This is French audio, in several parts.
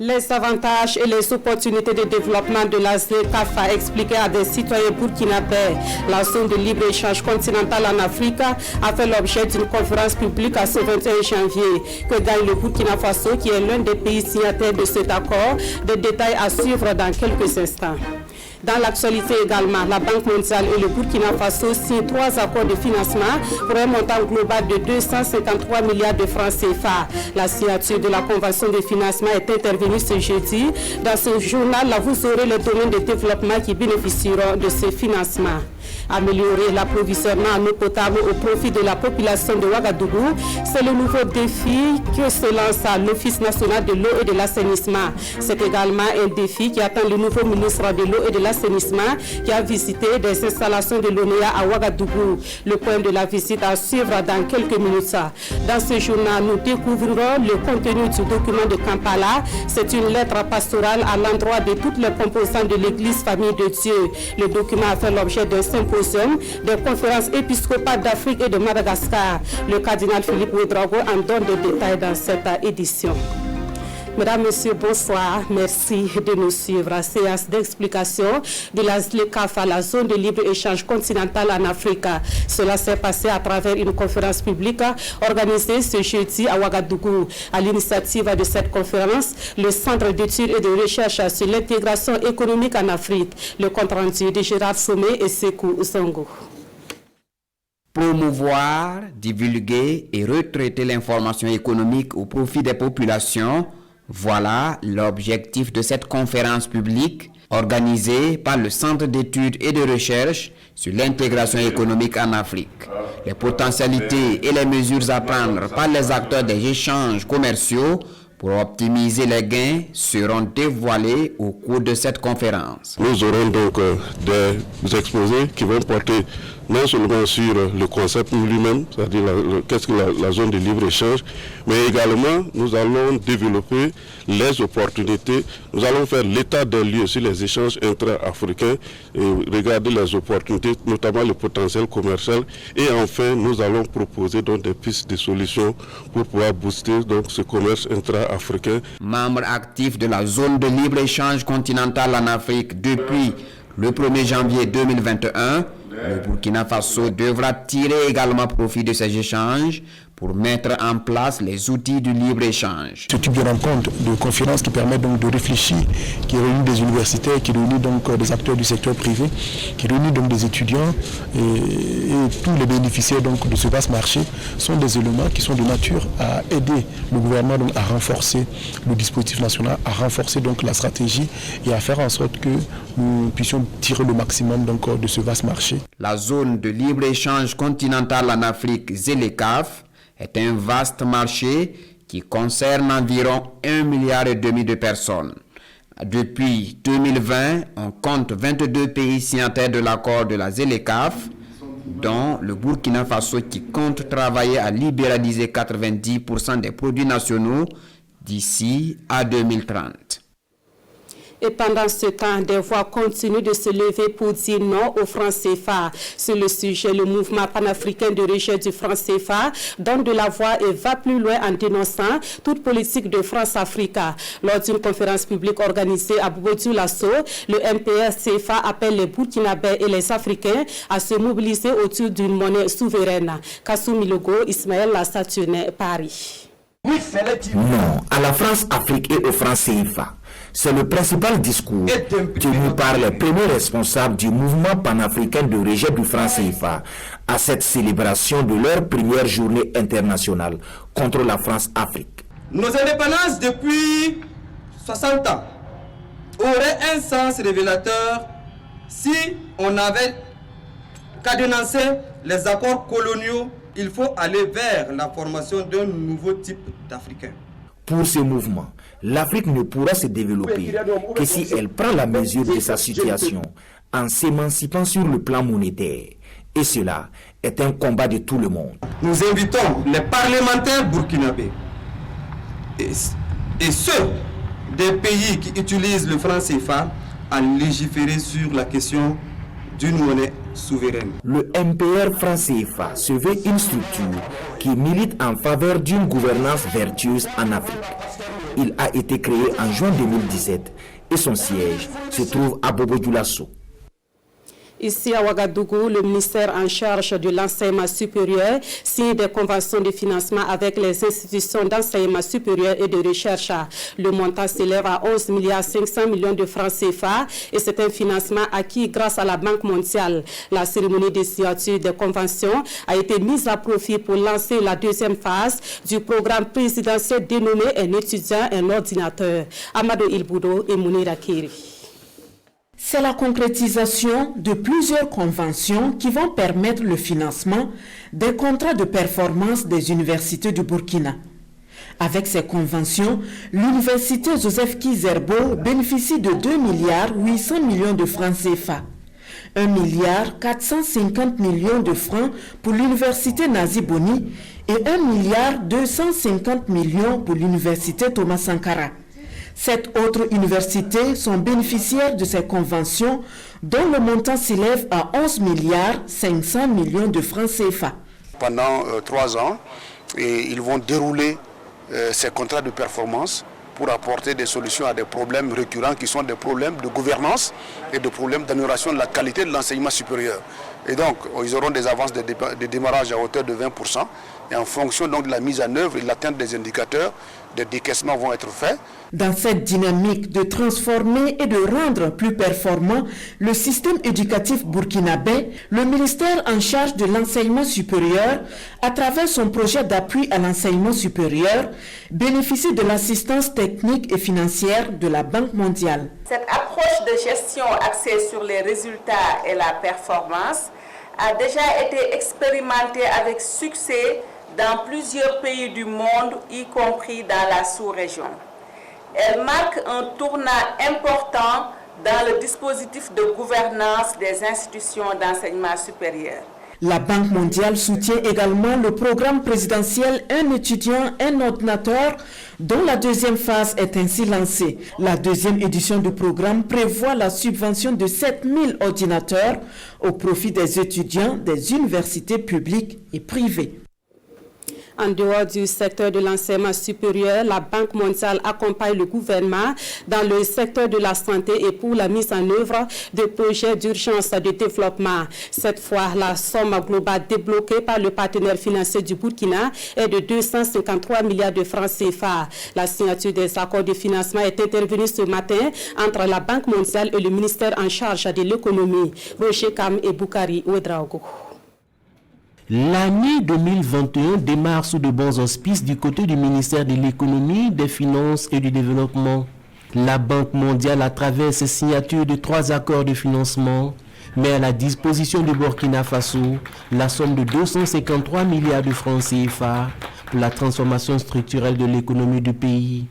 Les avantages et les opportunités de développement de la ZLECAf a expliqué à des citoyens burkinabés. La zone de libre-échange continentale en Afrique a fait l'objet d'une conférence publique à ce 21 janvier que gagne le Burkina Faso qui est l'un des pays signataires de cet accord. Des détails à suivre dans quelques instants. Dans l'actualité également, la Banque mondiale et le Burkina Faso signent 3 accords de financement pour un montant global de 253 milliards de francs CFA. La signature de la convention de financement est intervenue ce jeudi. Dans ce journal, vous aurez les domaines de développement qui bénéficieront de ce financement. Améliorer l'approvisionnement en eau potable au profit de la population de Ouagadougou, c'est le nouveau défi que se lance à l'Office national de l'eau et de l'assainissement. C'est également un défi qui attend le nouveau ministre de l'eau et de l'assainissement qui a visité des installations de l'ONEA à Ouagadougou. Le point de la visite à suivre dans quelques minutes. Dans ce journal, nous découvrirons le contenu du document de Kampala. C'est une lettre pastorale à l'endroit de toutes les composantes de l'Église Famille de Dieu. Le document a fait l'objet d'un symposium des conférences épiscopales d'Afrique et de Madagascar. Le cardinal Philippe Ouedraogo en donne des détails dans cette édition. Mesdames, Messieurs, bonsoir. Merci de nous suivre. Séance d'explication de la ZLECAf à la zone de libre-échange continentale en Afrique. Cela s'est passé à travers une conférence publique organisée ce jeudi à Ouagadougou. À l'initiative de cette conférence, le Centre d'études et de recherche sur l'intégration économique en Afrique. Le compte-rendu de Gérard Sommet et Sekou Zango. Promouvoir, divulguer et retraiter l'information économique au profit des populations, voilà l'objectif de cette conférence publique organisée par le Centre d'études et de recherche sur l'intégration économique en Afrique. Les potentialités et les mesures à prendre par les acteurs des échanges commerciaux pour optimiser les gains seront dévoilés au cours de cette conférence. Nous aurons donc des exposés qui vont porter non seulement sur le concept lui-même, c'est-à-dire qu'est-ce que la zone de libre-échange, mais également nous allons développer les opportunités, nous allons faire l'état des lieux sur les échanges intra-africains et regarder les opportunités, notamment le potentiel commercial, et enfin nous allons proposer donc des pistes de solutions pour pouvoir booster donc ce commerce intra-africain. Membre actif de la zone de libre-échange continentale en Afrique depuis le 1er janvier 2021, le Burkina Faso devra tirer également profit de ces échanges pour mettre en place les outils du libre-échange. Ce type de rencontre, de conférence qui permet donc de réfléchir, qui réunit des universitaires, qui réunit donc des acteurs du secteur privé, qui réunit donc des étudiants et tous les bénéficiaires donc de ce vaste marché sont des éléments qui sont de nature à aider le gouvernement donc à renforcer le dispositif national, à renforcer donc la stratégie et à faire en sorte que nous puissions tirer le maximum donc de ce vaste marché. La zone de libre-échange continentale en Afrique, ZLECAf, est un vaste marché qui concerne environ 1,5 milliard de personnes. Depuis 2020, on compte 22 pays signataires de l'accord de la ZLECAf, dont le Burkina Faso qui compte travailler à libéraliser 90% des produits nationaux d'ici à 2030. Et pendant ce temps, des voix continuent de se lever pour dire non au franc CFA. Sur le sujet, le mouvement panafricain de rejet du franc CFA donne de la voix et va plus loin en dénonçant toute politique de France-Africa. Lors d'une conférence publique organisée à Bobo-Dioulasso, le MPR CFA appelle les Burkinabés et les Africains à se mobiliser autour d'une monnaie souveraine. Kassou Milogo, Ismaël Lastationnet, Paris. Non à la France-Afrique et au franc CFA. C'est le principal discours tenu par les premiers responsables du mouvement panafricain de rejet du franc CFA à cette célébration de leur première journée internationale contre la France-Afrique. Nos indépendances depuis 60 ans auraient un sens révélateur si on avait cadenancé les accords coloniaux. Il faut aller vers la formation d'un nouveau type d'Africains. Pour ce mouvement, l'Afrique ne pourra se développer que si elle prend la mesure de sa situation en s'émancipant sur le plan monétaire. Et cela est un combat de tout le monde. Nous invitons les parlementaires burkinabés et ceux des pays qui utilisent le franc CFA à légiférer sur la question d'une monnaie souveraine. Le MPR franc CFA se veut une structure qui milite en faveur d'une gouvernance vertueuse en Afrique. il a été créé en juin 2017 et son siège se trouve à Bobo-Dioulasso. Ici à Ouagadougou, le ministère en charge de l'enseignement supérieur signe des conventions de financement avec les institutions d'enseignement supérieur et de recherche. Le montant s'élève à 11,5 milliards de francs CFA et c'est un financement acquis grâce à la Banque mondiale. La cérémonie de signature des conventions a été mise à profit pour lancer la deuxième phase du programme présidentiel dénommé Un étudiant, un ordinateur. Amadou Ilboudo et Mounir Akiri. C'est la concrétisation de plusieurs conventions qui vont permettre le financement des contrats de performance des universités du Burkina. Avec ces conventions, l'université Joseph Kizerbo bénéficie de 2,8 milliards de francs CFA, 1,450 milliards de francs pour l'université Nazi Boni et 1,250 milliards pour l'université Thomas Sankara. Sept autres universités sont bénéficiaires de ces conventions dont le montant s'élève à 11,5 milliards de francs CFA. Pendant 3 ans, ils vont dérouler ces contrats de performance pour apporter des solutions à des problèmes récurrents qui sont des problèmes de gouvernance et des problèmes d'amélioration de la qualité de l'enseignement supérieur. Et donc, ils auront des avances de démarrage à hauteur de 20%. Et en fonction donc de la mise en œuvre et de l'atteinte des indicateurs, des décaissements vont être faits. Dans cette dynamique de transformer et de rendre plus performant le système éducatif burkinabé, le ministère en charge de l'enseignement supérieur, à travers son projet d'appui à l'enseignement supérieur, bénéficie de l'assistance technique et financière de la Banque mondiale. Cette approche de gestion axée sur les résultats et la performance a déjà été expérimentée avec succès dans plusieurs pays du monde, y compris dans la sous-région. Elle marque un tournant important dans le dispositif de gouvernance des institutions d'enseignement supérieur. La Banque mondiale soutient également le programme présidentiel Un étudiant, un ordinateur, dont la deuxième phase est ainsi lancée. La deuxième édition du programme prévoit la subvention de 7000 ordinateurs au profit des étudiants des universités publiques et privées. En dehors du secteur de l'enseignement supérieur, la Banque mondiale accompagne le gouvernement dans le secteur de la santé et pour la mise en œuvre de projets d'urgence de développement. Cette fois, la somme globale débloquée par le partenaire financier du Burkina est de 253 milliards de francs CFA. La signature des accords de financement est intervenue ce matin entre la Banque mondiale et le ministère en charge de l'économie. Roger Kam et Boukari Ouedraogo. L'année 2021 démarre sous de bons auspices du côté du ministère de l'économie, des finances et du développement. La Banque mondiale, à travers ses signatures de 3 accords de financement, met à la disposition du Burkina Faso la somme de 253 milliards de francs CFA pour la transformation structurelle de l'économie du pays.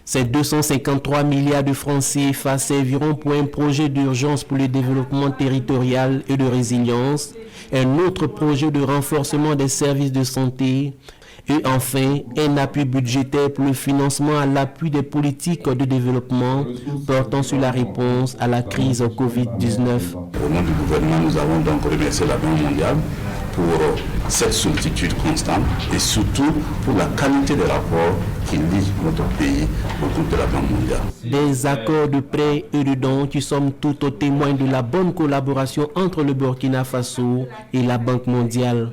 Ces 253 milliards de francs CFA serviront pour un projet d'urgence pour le développement territorial et de résilience, un autre projet de renforcement des services de santé et enfin un appui budgétaire pour le financement à l'appui des politiques de développement portant sur la réponse à la crise Covid-19. Au nom du gouvernement, nous avons donc remercié la Banque mondiale pour cette sollicitude constante et surtout pour la qualité des rapports qui lient notre pays au compte de la Banque mondiale. Des accords de prêt et de dons qui somme toute témoignent de la bonne collaboration entre le Burkina Faso et la Banque mondiale.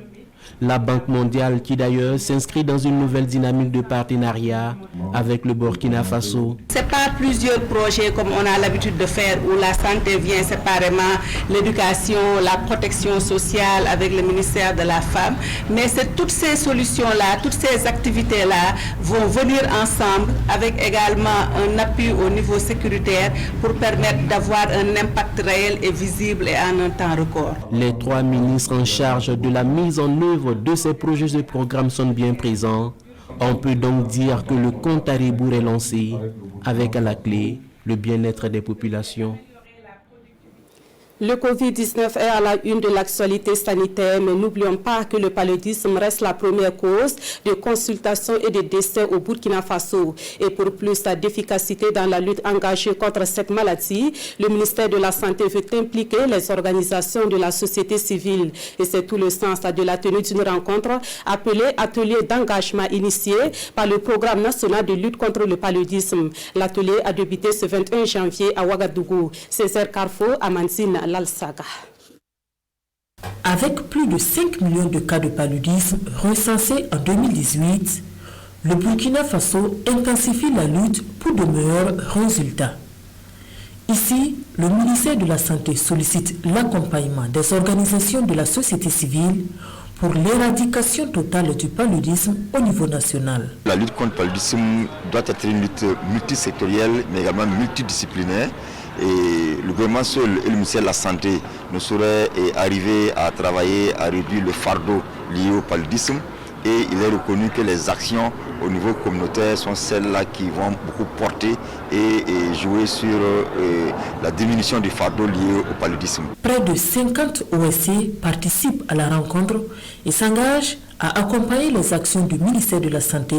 La Banque mondiale qui d'ailleurs s'inscrit dans une nouvelle dynamique de partenariat avec le Burkina Faso. Ce n'est pas plusieurs projets comme on a l'habitude de faire où la santé vient séparément, l'éducation, la protection sociale avec le ministère de la Femme, mais c'est toutes ces solutions-là, toutes ces activités-là vont venir ensemble avec également un appui au niveau sécuritaire pour permettre d'avoir un impact réel et visible et en un temps record. Les 3 ministres en charge de la mise en œuvre de ces projets et programmes sont bien présents. On peut donc dire que le compte à rebours est lancé avec à la clé le bien-être des populations. Le Covid-19 est à la une de l'actualité sanitaire, mais n'oublions pas que le paludisme reste la première cause de consultation et de décès au Burkina Faso. Et pour plus d'efficacité dans la lutte engagée contre cette maladie, le ministère de la Santé veut impliquer les organisations de la société civile. Et c'est tout le sens de la tenue d'une rencontre appelée Atelier d'engagement initié par le Programme national de lutte contre le paludisme. L'atelier a débuté ce 21 janvier à Ouagadougou. Césaire Carrefour, Amandine Lalsaga. Avec plus de 5 millions de cas de paludisme recensés en 2018, le Burkina Faso intensifie la lutte pour de meilleurs résultats. Ici, le ministère de la Santé sollicite l'accompagnement des organisations de la société civile pour l'éradication totale du paludisme au niveau national. La lutte contre le paludisme doit être une lutte multisectorielle, mais également multidisciplinaire. Et le gouvernement seul et le ministère de la Santé ne sauraient arriver à travailler à réduire le fardeau lié au paludisme. Et il est reconnu que les actions au niveau communautaire sont celles-là qui vont beaucoup porter et jouer sur la diminution du fardeau lié au paludisme. Près de 50 OSC participent à la rencontre et s'engagent à accompagner les actions du ministère de la Santé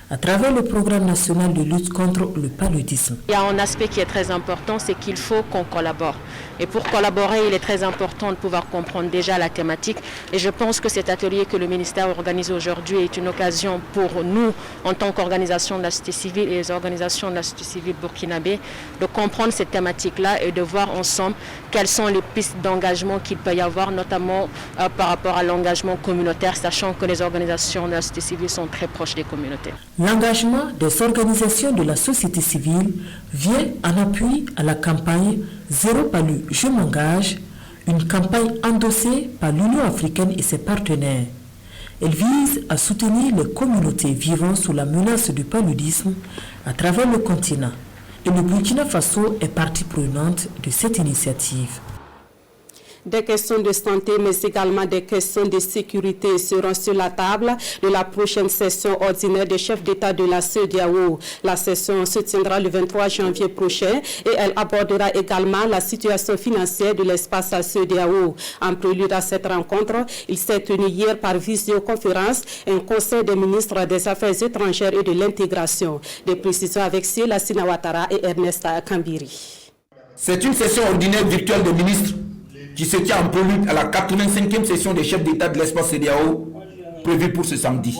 à travers le programme national de lutte contre le paludisme. Il y a un aspect qui est très important, c'est qu'il faut qu'on collabore. Et pour collaborer, il est très important de pouvoir comprendre déjà la thématique. Et je pense que cet atelier que le ministère organise aujourd'hui est une occasion pour nous, en tant qu'organisation de la société civile et les organisations de la société civile burkinabé, de comprendre cette thématique-là et de voir ensemble quelles sont les pistes d'engagement qu'il peut y avoir, notamment par rapport à l'engagement communautaire, sachant que les organisations de la société civile sont très proches des communautés. L'engagement des organisations de la société civile vient en appui à la campagne Zéro Palu, je m'engage, une campagne endossée par l'Union africaine et ses partenaires. Elle vise à soutenir les communautés vivant sous la menace du paludisme à travers le continent. Et le Burkina Faso est partie prenante de cette initiative. Des questions de santé, mais également des questions de sécurité seront sur la table de la prochaine session ordinaire des chefs d'État de la CEDEAO. La session se tiendra le 23 janvier prochain et elle abordera également la situation financière de l'espace CEDEAO. En prélude à cette rencontre, il s'est tenu hier par visioconférence un conseil des ministres des Affaires étrangères et de l'intégration. Des précisions avec Siela Sinawatara et Ernest Kambiri. C'est une session ordinaire virtuelle des ministres qui se tient en prélude à la 85e session des chefs d'État de l'espace CEDEAO prévue pour ce samedi.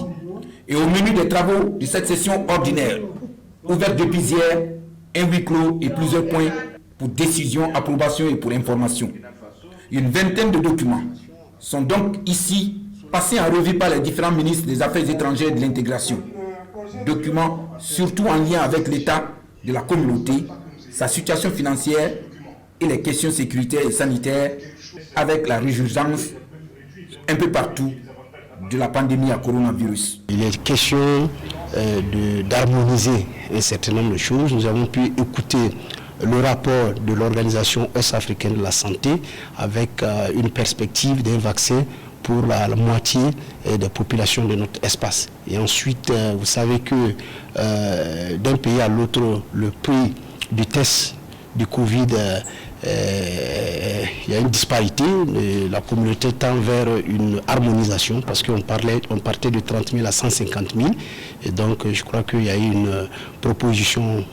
Et au menu des travaux de cette session ordinaire, ouverte depuis hier, un huis clos et plusieurs points pour décision, approbation et pour information. Une vingtaine de documents sont donc ici passés en revue par les différents ministres des Affaires étrangères et de l'intégration. Documents surtout en lien avec l'état de la communauté, sa situation financière et les questions sécuritaires et sanitaires avec la résurgence un peu partout de la pandémie à coronavirus. Il est question d'harmoniser un certain nombre de choses. Nous avons pu écouter le rapport de l'Organisation Ouest-Africaine de la Santé avec une perspective d'un vaccin pour la moitié des populations de notre espace. Et ensuite, vous savez que d'un pays à l'autre, le prix du test du Covid, il y a une disparité. La communauté tend vers une harmonisation parce qu'on partait de 30 000 à 150 000. Et donc, je crois qu'il y a eu une proposition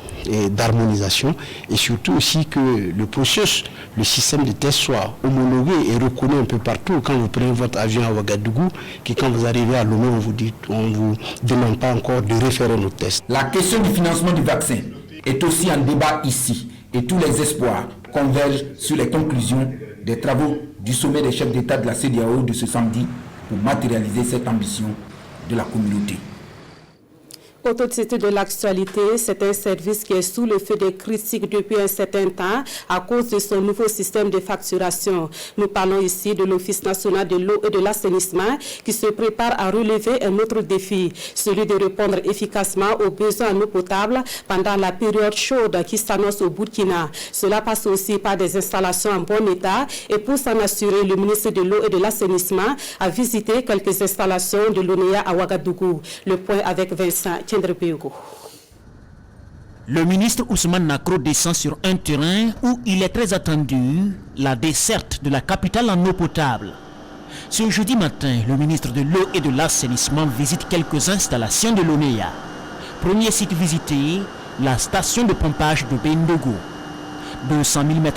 d'harmonisation et surtout aussi que le processus, le système de test soit homologué et reconnu un peu partout. Quand vous prenez votre avion à Ouagadougou, que quand vous arrivez à Lomé, on ne vous demande pas encore de référer nos tests. La question du financement du vaccin est aussi en débat ici. Et tous les espoirs convergent sur les conclusions des travaux du sommet des chefs d'État de la CEDEAO de ce samedi pour matérialiser cette ambition de la communauté. Autocité de l'actualité, c'est un service qui est sous le feu des critiques depuis un certain temps à cause de son nouveau système de facturation. Nous parlons ici de l'Office national de l'eau et de l'assainissement qui se prépare à relever un autre défi, celui de répondre efficacement aux besoins en eau potable pendant la période chaude qui s'annonce au Burkina. Cela passe aussi par des installations en bon état et pour s'en assurer, le ministre de l'eau et de l'assainissement a visité quelques installations de l'ONEA à Ouagadougou. Le point avec Vincent. Le ministre Ousmane Nacro descend sur un terrain où il est très attendu, la desserte de la capitale en eau potable. Ce jeudi matin, le ministre de l'eau et de l'assainissement visite quelques installations de l'ONEA. Premier site visité, la station de pompage de Bendogo. 200 000 m3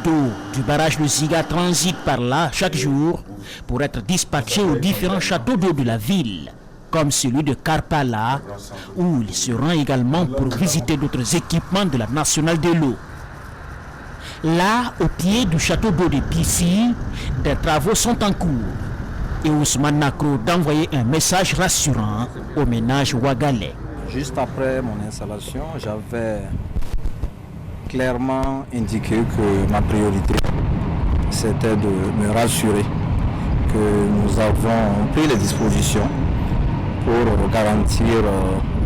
d'eau du barrage de Ziga transitent par là chaque jour pour être dispatchés aux différents châteaux d'eau de la ville, comme celui de Karpala, où il se rend également pour visiter d'autres équipements de la nationale de l'eau. Là, au pied du château d'eau de Pissi, des travaux sont en cours. Et Ousmane Nacro d'envoyer un message rassurant au ménage ouagalais. Juste après mon installation, j'avais clairement indiqué que ma priorité, c'était de me rassurer que nous avons pris les dispositions pour garantir,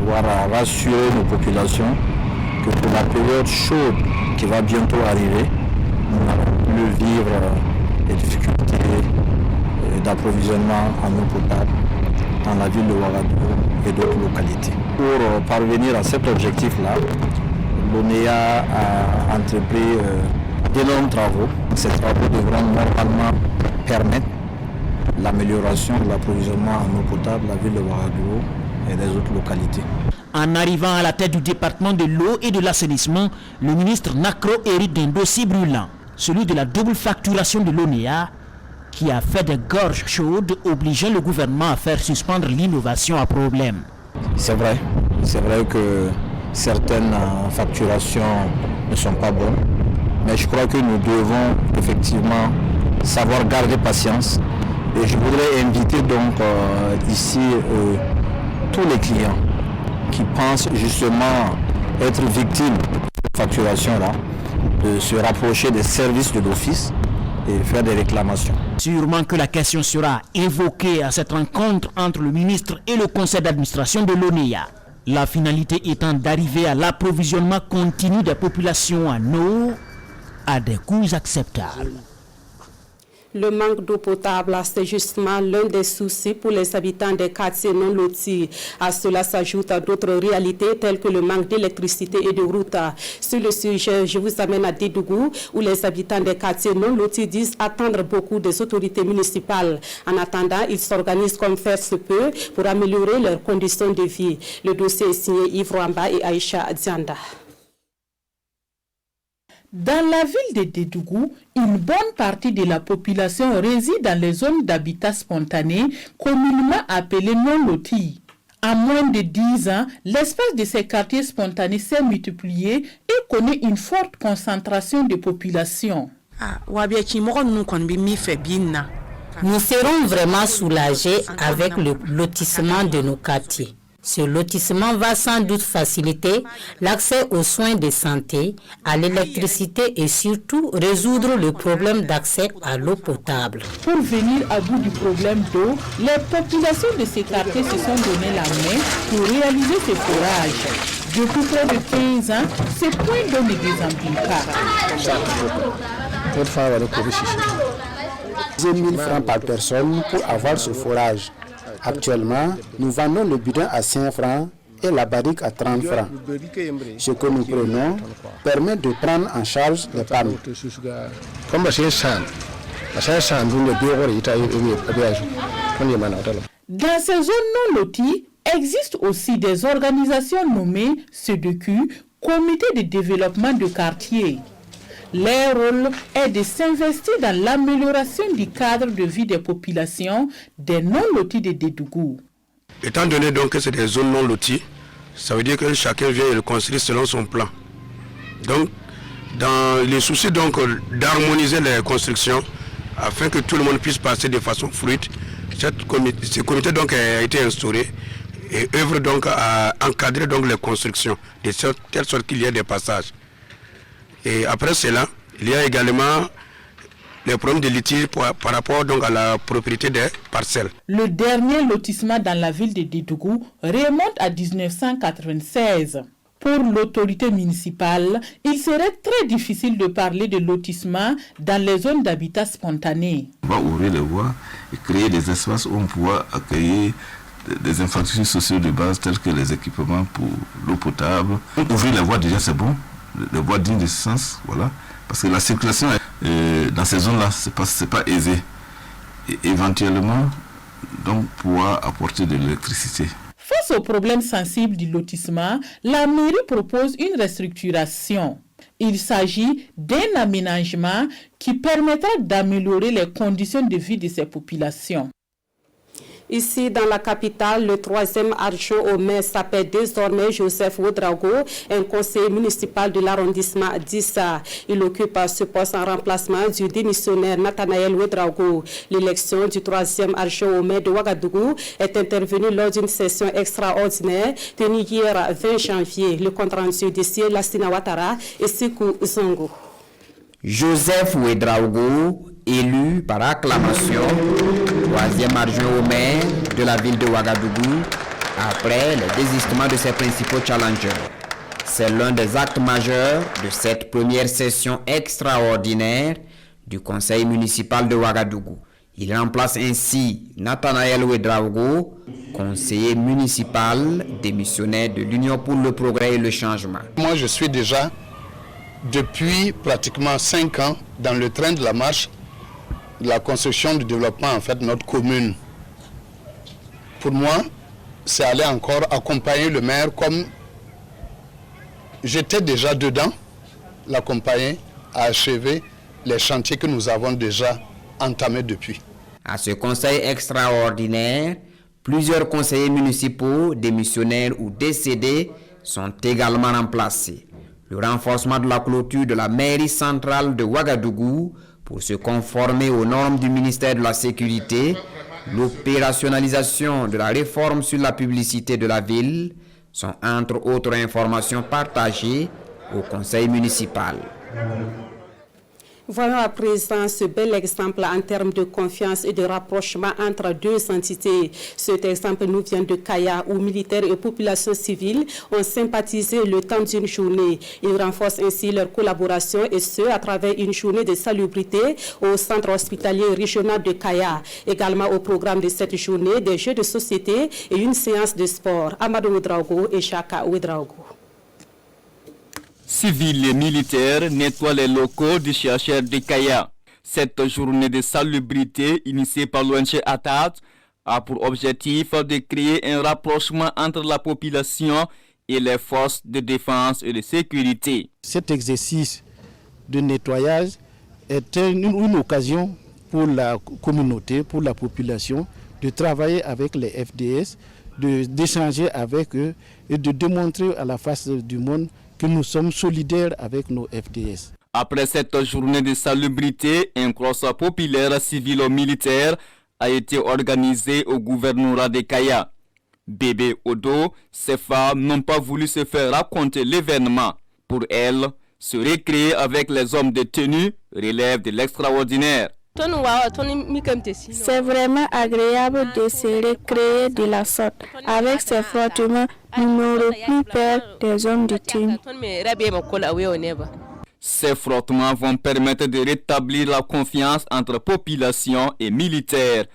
voire rassurer nos populations que pour la période chaude qui va bientôt arriver, nous n'allons plus vivre les difficultés d'approvisionnement en eau potable dans la ville de Ouagadougou et d'autres localités. Pour parvenir à cet objectif-là, l'ONEA a entrepris d'énormes travaux. Ces travaux devront normalement permettre l'amélioration de l'approvisionnement en eau potable de la ville de Ouagadougou et des autres localités. En arrivant à la tête du département de l'eau et de l'assainissement, le ministre Nacro hérite d'un dossier brûlant, celui de la double facturation de l'ONEA, qui a fait des gorges chaudes, obligeant le gouvernement à faire suspendre l'innovation à problème. C'est vrai que certaines facturations ne sont pas bonnes, mais je crois que nous devons effectivement savoir garder patience. Et je voudrais inviter donc ici tous les clients qui pensent justement être victimes de cette facturation-là, de se rapprocher des services de l'office et faire des réclamations. Sûrement que la question sera évoquée à cette rencontre entre le ministre et le conseil d'administration de l'ONEA. La finalité étant d'arriver à l'approvisionnement continu des populations en eau à des coûts acceptables. Le manque d'eau potable, c'est justement l'un des soucis pour les habitants des quartiers non lotis. À cela s'ajoutent d'autres réalités telles que le manque d'électricité et de routes. Sur le sujet, je vous amène à Dédougou, où les habitants des quartiers non lotis disent attendre beaucoup des autorités municipales. En attendant, ils s'organisent comme faire se peut pour améliorer leurs conditions de vie. Le dossier est signé Yves Rwamba et Aïcha Dianda. Dans la ville de Dédougou, une bonne partie de la population réside dans les zones d'habitat spontané, communément appelées non lotis. En moins de 10 ans, l'espace de ces quartiers spontanés s'est multiplié et connaît une forte concentration de population. Nous serons vraiment soulagés avec le lotissement de nos quartiers. Ce lotissement va sans doute faciliter l'accès aux soins de santé, à l'électricité et surtout résoudre le problème d'accès à l'eau potable. Pour venir à bout du problème d'eau, les populations de ces quartiers se sont donné la main pour réaliser ces forages. Depuis près de 15 ans, ces points d'eau ne désemplit pas. 10 000 francs par personne pour avoir ce forage. Actuellement, nous vendons le bidon à 5 francs et la barrique à 30 francs. Ce que nous prenons permet de prendre en charge les pannes. Dans ces zones non loties, existent aussi des organisations nommées CEDECU, Comité de développement de quartier. Leur rôle est de s'investir dans l'amélioration du cadre de vie des populations des non-lotis de Dédougou. Étant donné donc que c'est des zones non-loties, ça veut dire que chacun vient et le construit selon son plan. Donc, dans les soucis donc d'harmoniser les constructions, afin que tout le monde puisse passer de façon fluide, ce comité donc a été instauré et œuvre donc à encadrer donc les constructions, de telle sorte qu'il y ait des passages. Et après cela, il y a également les problèmes de litige par rapport donc à la propriété des parcelles. Le dernier lotissement dans la ville de Dédougou remonte à 1996. Pour l'autorité municipale, il serait très difficile de parler de lotissement dans les zones d'habitat spontané. On va ouvrir les voies et créer des espaces où on pourra accueillir des infrastructures sociales de base telles que les équipements pour l'eau potable. Ouvrir les voies déjà c'est bon, les voies dignes de sens, voilà. Parce que la circulation dans ces zones-là, c'est pas aisé. Et éventuellement, donc pouvoir apporter de l'électricité. Face aux problèmes sensibles du lotissement, la mairie propose une restructuration. Il s'agit d'un aménagement qui permettra d'améliorer les conditions de vie de ces populations. Ici, dans la capitale, le 3e adjoint au maire s'appelle désormais Joseph Ouedraogo, un conseiller municipal de l'arrondissement d'Issa. Il occupe ce poste en remplacement du démissionnaire Nathanaël Ouedraogo. L'élection du 3e adjoint au maire de Ouagadougou est intervenue lors d'une session extraordinaire tenue hier 20 janvier. Le compte-rendu d'ici Lassina Ouattara et Sikou Zongo. Joseph Ouedraogo, élu par acclamation, 3e adjoint au maire de la ville de Ouagadougou, après le désistement de ses principaux challengers. C'est l'un des actes majeurs de cette première session extraordinaire du conseil municipal de Ouagadougou. Il remplace ainsi Nathanaël Ouedraogo, conseiller municipal démissionnaire de l'Union pour le progrès et le changement. Moi, je suis déjà depuis pratiquement 5 ans dans le train de la marche de la construction du développement en fait de notre commune. Pour moi, c'est aller encore accompagner le maire comme j'étais déjà dedans, l'accompagner à achever les chantiers que nous avons déjà entamés depuis. À ce conseil extraordinaire, plusieurs conseillers municipaux, démissionnaires ou décédés sont également remplacés. Le renforcement de la clôture de la mairie centrale de Ouagadougou pour se conformer aux normes du ministère de la Sécurité, l'opérationnalisation de la réforme sur la publicité de la ville sont entre autres informations partagées au conseil municipal. Voyons à présent ce bel exemple en termes de confiance et de rapprochement entre deux entités. Cet exemple nous vient de Kaya, où militaires et populations civiles ont sympathisé le temps d'une journée. Ils renforcent ainsi leur collaboration et ce, à travers une journée de salubrité au centre hospitalier régional de Kaya. Également au programme de cette journée, des jeux de société et une séance de sport. Amadou Ouedraogo et Chaka Ouedraogo. Civils et militaires nettoient les locaux du chercheur de Kaya. Cette journée de salubrité initiée par l'ONG ATAT a pour objectif de créer un rapprochement entre la population et les forces de défense et de sécurité. Cet exercice de nettoyage est une occasion pour la communauté, pour la population, de travailler avec les FDS, d'échanger avec eux et de démontrer à la face du monde que nous sommes solidaires avec nos FDS. Après cette journée de salubrité, un cross populaire civilo-militaire a été organisé au gouvernorat de Kaya. Bébé Odo, ces femmes n'ont pas voulu se faire raconter l'événement. Pour elles, se récréer avec les hommes de tenue relève de l'extraordinaire. C'est vraiment agréable de se recréer de la sorte. Avec ces frottements, nous n'aurons plus peur des hommes de tenue. Ces frottements vont permettre de rétablir la confiance entre population et militaires.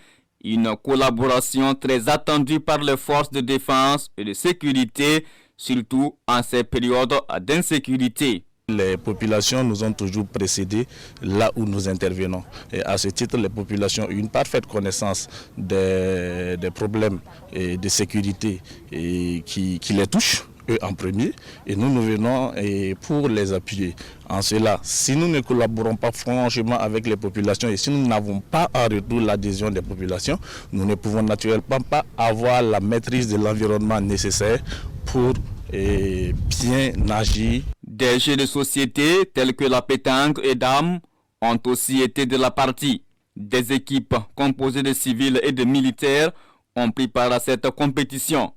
Une collaboration très attendue par les forces de défense et de sécurité, surtout en ces périodes d'insécurité. Les populations nous ont toujours précédés là où nous intervenons. Et à ce titre, les populations ont une parfaite connaissance des problèmes de sécurité qui les touchent, eux en premier. Et nous venons pour les appuyer. En cela, si nous ne collaborons pas franchement avec les populations et si nous n'avons pas en retour l'adhésion des populations, nous ne pouvons naturellement pas avoir la maîtrise de l'environnement nécessaire pour bien agir. Des jeux de société tels que la pétanque et dames ont aussi été de la partie. Des équipes composées de civils et de militaires ont pris part à cette compétition.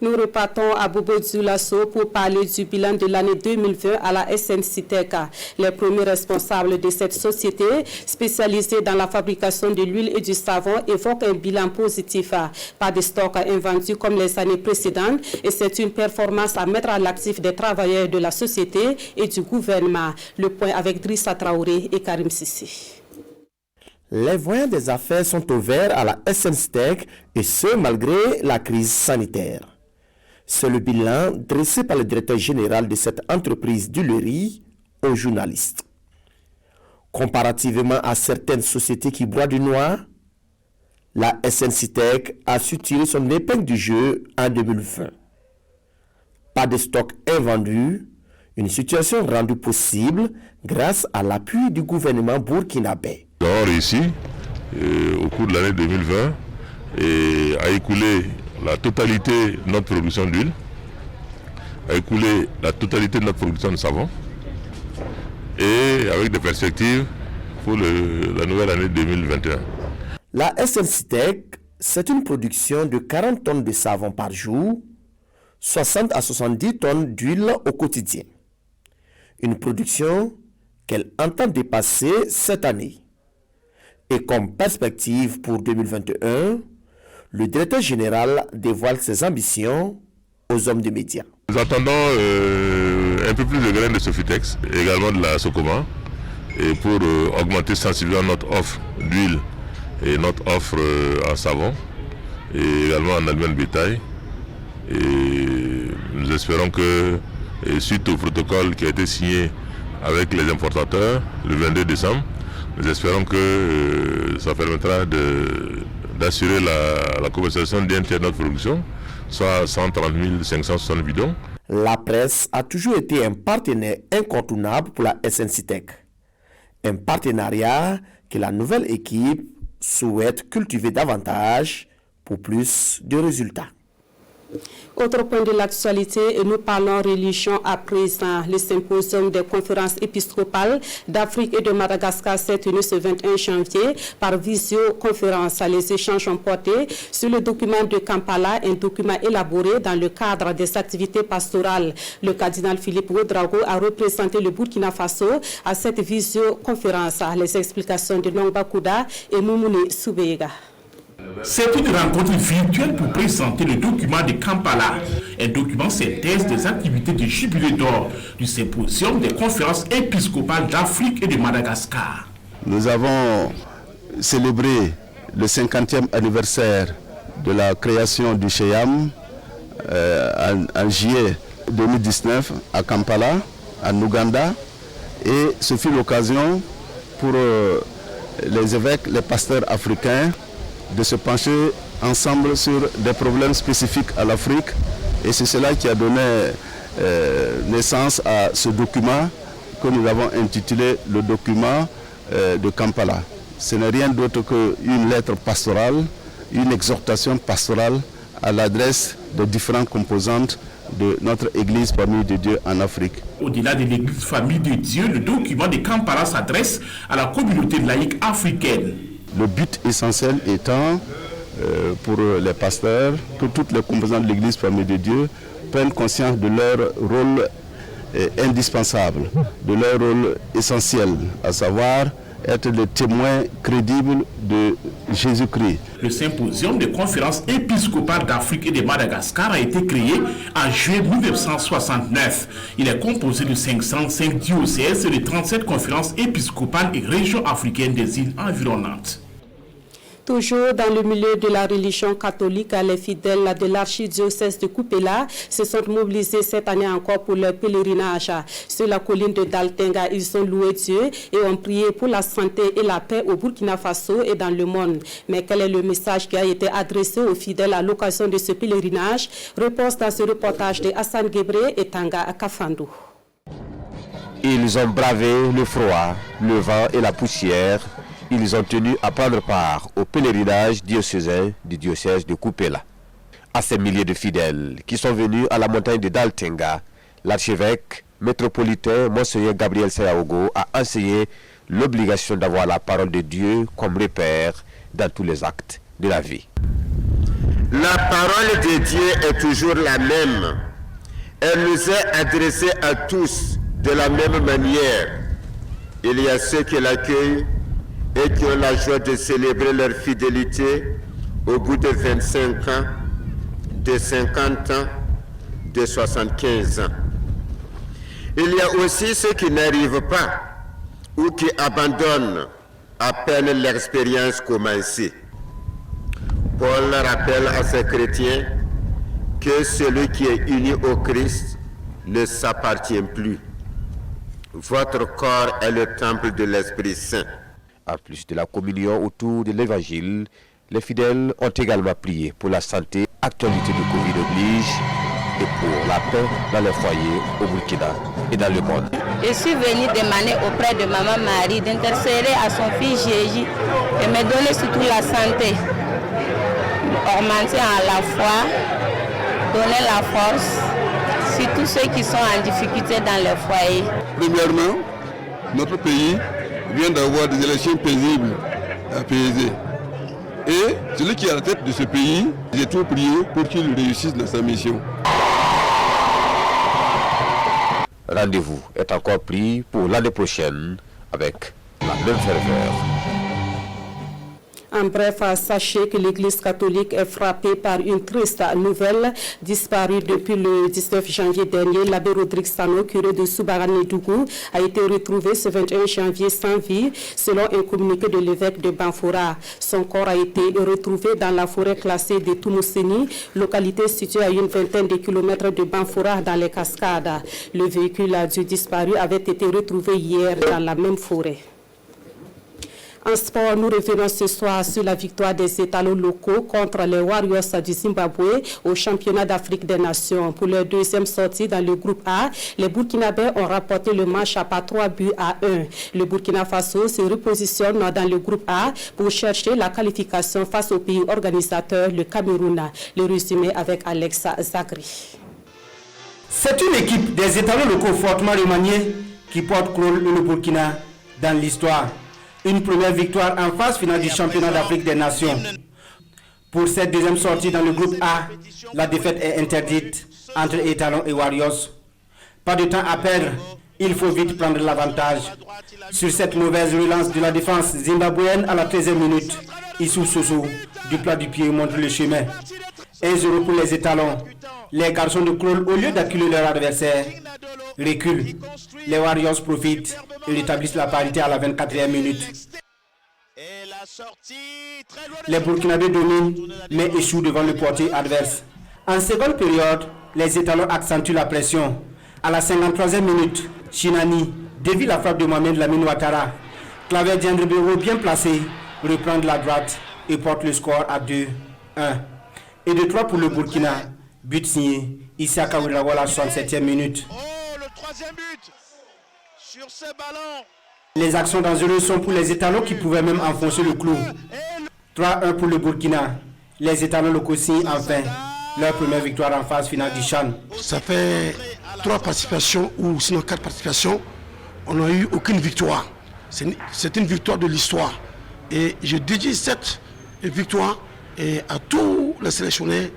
Nous repartons à Bobo Dioulasso pour parler du bilan de l'année 2020 à la SNCTEC. Les premiers responsables de cette société, spécialisée dans la fabrication de l'huile et du savon, évoquent un bilan positif. Pas de stock invendus comme les années précédentes et c'est une performance à mettre à l'actif des travailleurs de la société et du gouvernement. Le point avec Drissa Traoré et Karim Sissi. Les voyants des affaires sont ouverts à la SNCTEC et ce malgré la crise sanitaire. C'est le bilan dressé par le directeur général de cette entreprise d'huilerie aux journalistes. Comparativement à certaines sociétés qui broient du noir, la SNCTEC a su tirer son épingle du jeu en 2020. Pas de stock invendu, une situation rendue possible grâce à l'appui du gouvernement burkinabé. Nous avons réussi au cours de l'année 2020 à écouler la totalité de notre production d'huile, à écouler la totalité de notre production de savon et avec des perspectives pour la nouvelle année 2021. La SNCTEC, c'est une production de 40 tonnes de savon par jour, 60 à 70 tonnes d'huile au quotidien. Une production qu'elle entend dépasser cette année. Et comme perspective pour 2021, le directeur général dévoile ses ambitions aux hommes des médias. Nous attendons un peu plus de graines de Sofitex, également de la Socoma, et pour augmenter sensiblement notre offre d'huile et notre offre en savon, et également en aliments de bétail. Et nous espérons que, suite au protocole qui a été signé avec les importateurs le 22 décembre, nous espérons que ça permettra d'assurer la commercialisation d'un tiers de notre production, soit 130 560 bidons. La presse a toujours été un partenaire incontournable pour la SNCTEC. Un partenariat que la nouvelle équipe souhaite cultiver davantage pour plus de résultats. Autre point de l'actualité, nous parlons religion à présent. Le symposium des conférences épiscopales d'Afrique et de Madagascar s'est tenu ce 21 janvier par visioconférence. Les échanges ont porté sur le document de Kampala, un document élaboré dans le cadre des activités pastorales. Le cardinal Philippe Ouedraogo a représenté le Burkina Faso à cette visioconférence. Les explications de Nongba Kouda et Moumouni Soubega. C'est une rencontre virtuelle pour présenter le document de Kampala, un document synthèse des activités de jubilé d'or du symposium des conférences épiscopales d'Afrique et de Madagascar. Nous avons célébré le 50e anniversaire de la création du CHEAM en juillet 2019 à Kampala, en Ouganda, et ce fut l'occasion pour les évêques, les pasteurs africains de se pencher ensemble sur des problèmes spécifiques à l'Afrique, et c'est cela qui a donné naissance à ce document que nous avons intitulé le document de Kampala. Ce n'est rien d'autre qu'une lettre pastorale, une exhortation pastorale à l'adresse de différentes composantes de notre Église Famille de Dieu en Afrique. Au-delà de l'Église Famille de Dieu, le document de Kampala s'adresse à la communauté laïque africaine. Le but essentiel étant, pour les pasteurs, que toutes les composantes de l'Église Famille de Dieu prennent conscience de leur rôle indispensable, de leur rôle essentiel, à savoir être le témoin crédible de Jésus-Christ. Le symposium de conférences épiscopales d'Afrique et de Madagascar a été créé en juillet 1969. Il est composé de 505 diocèses et de 37 conférences épiscopales et régions africaines des îles environnantes. Toujours dans le milieu de la religion catholique, les fidèles de l'archidiocèse de Kupela se sont mobilisés cette année encore pour leur pèlerinage. Sur la colline de Daltenga, ils ont loué Dieu et ont prié pour la santé et la paix au Burkina Faso et dans le monde. Mais quel est le message qui a été adressé aux fidèles à l'occasion de ce pèlerinage? Réponse dans ce reportage de Hassan Gebre et Tanga Kafandou. Ils ont bravé le froid, le vent et la poussière. Ils ont tenu à prendre part au pèlerinage diocésain du diocèse de Kupela. À ces milliers de fidèles qui sont venus à la montagne de Daltenga, l'archevêque métropolitain Monseigneur Gabriel Sayaogo a enseigné l'obligation d'avoir la parole de Dieu comme repère dans tous les actes de la vie. La parole de Dieu est toujours la même. Elle nous est adressée à tous de la même manière. Il y a ceux qui l'accueillent et qui ont la joie de célébrer leur fidélité au bout de 25 ans, de 50 ans, de 75 ans. Il y a aussi ceux qui n'arrivent pas ou qui abandonnent appelle l'expérience commencée. Paul rappelle à ses chrétiens que celui qui est uni au Christ ne s'appartient plus. Votre corps est le temple de l'Esprit Saint. En plus de la communion autour de l'évangile, les fidèles ont également prié pour la santé, actualité de Covid oblige, et pour la paix dans les foyers au Burkina et dans le monde. Je suis venue demander auprès de Maman Marie d'intercéder à son fils Jésus et me donner surtout la santé, augmenter en la foi, donner la force, surtout ceux qui sont en difficulté dans les foyers. Premièrement, notre pays vient d'avoir des élections paisibles à apaiser. Et celui qui est à la tête de ce pays, j'ai tout prié pour qu'il réussisse dans sa mission. Rendez-vous est encore pris pour l'année prochaine avec la même ferveur. En bref, sachez que l'Église catholique est frappée par une triste nouvelle. Disparu depuis le 19 janvier dernier, l'abbé Rodrigue Sano, curé de Soubarane-Dougou, a été retrouvé ce 21 janvier sans vie, selon un communiqué de l'évêque de Banfora. Son corps a été retrouvé dans la forêt classée de Toumouseni, localité située à une vingtaine de kilomètres de Banfora, dans les Cascades. Le véhicule du disparu avait été retrouvé hier dans la même forêt. En sport, nous revenons ce soir sur la victoire des étalons locaux contre les Warriors du Zimbabwe au championnat d'Afrique des Nations. Pour leur deuxième sortie dans le groupe A, les Burkinabés ont rapporté le match par 3-1. Le Burkina Faso se repositionne dans le groupe A pour chercher la qualification face au pays organisateur, le Cameroun. Le résumé avec Alexa Zagri. C'est une équipe des étalons locaux fortement remaniés qui porte le Burkina dans l'histoire. Une première victoire en phase finale du championnat d'Afrique des Nations. Pour cette deuxième sortie dans le groupe A, la défaite est interdite entre Étalons et Warriors. Pas de temps à perdre, il faut vite prendre l'avantage. Sur cette mauvaise relance de la défense zimbabwéenne à la 13e minute, Issou Soso, du plat du pied, montre le chemin. 1-0 pour les Étalons. Les garçons de Kroll, au lieu d'acculer leur adversaire, reculent. Les Warriors profitent et rétablissent la parité à la 24e minute. Les Burkinabés dominent, mais échouent devant le portier adverse. En seconde période, les Étalons accentuent la pression. À la 53e minute, Shinani dévie la frappe de Mohamed Lamine Ouattara. Claver Diandrebero, bien placé, reprend de la droite et porte le score à 2-1. Et de 3 pour le Burkina. But signé Issaka Ouirawa à la 67e minute. Le troisième but sur ce ballon. Les actions dangereuses sont pour les Étalons qui pouvaient même enfoncer le clou. 3-1 pour le Burkina. Les Étalons locaux signent enfin leur première victoire en phase finale du CHAN. Ça fait 3 participations ou sinon 4 participations. On n'a eu aucune victoire. C'est une victoire de l'histoire. Et je dédie cette victoire à tous les sélectionnés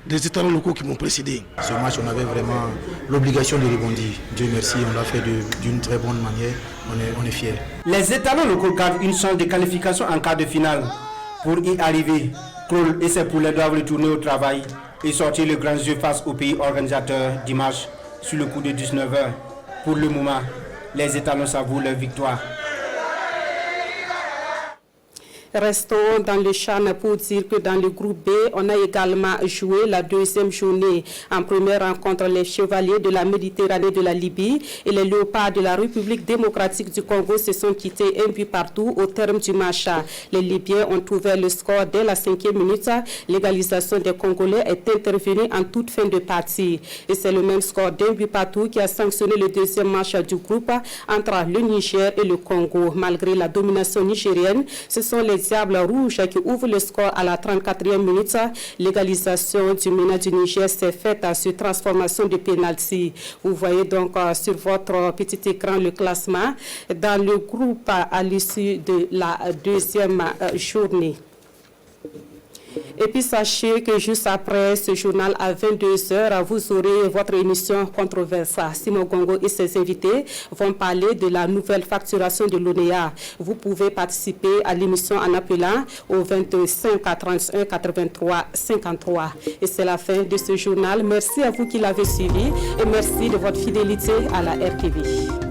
des étalons locaux qui m'ont précédé. Ce match, on avait vraiment l'obligation de rebondir. Dieu merci, on l'a fait d'une très bonne manière. On est fiers. Les étalons locaux gardent une chance de qualification en quart de finale. Pour y arriver, Kroll et ses poulets doivent retourner au travail et sortir le grand jeu face au pays organisateur dimanche sur le coup de 19h. Pour le moment, les étalons savourent leur victoire. Restons dans le CHAN pour dire que dans le groupe B, on a également joué la deuxième journée. En première rencontre, les Chevaliers de la Méditerranée de la Libye et les Léopards de la République démocratique du Congo se sont quittés 1 but partout au terme du match. Les Libyens ont ouvert le score dès la 5e minute. L'égalisation des Congolais est intervenue en toute fin de partie. Et c'est le même score d'1 but partout qui a sanctionné le deuxième match du groupe entre le Niger et le Congo. Malgré la domination nigérienne, ce sont les Diables Rouges qui ouvrent le score à la 34e minute. L'égalisation du MENA du Niger s'est faite sur transformation de pénalty. Vous voyez donc sur votre petit écran le classement dans le groupe à l'issue de la deuxième journée. Et puis sachez que juste après ce journal à 22h, vous aurez votre émission controversée. Simon Gongo et ses invités vont parler de la nouvelle facturation de l'ONEA. Vous pouvez participer à l'émission en appelant au 25 31 83 53. Et c'est la fin de ce journal. Merci à vous qui l'avez suivi et merci de votre fidélité à la RTV.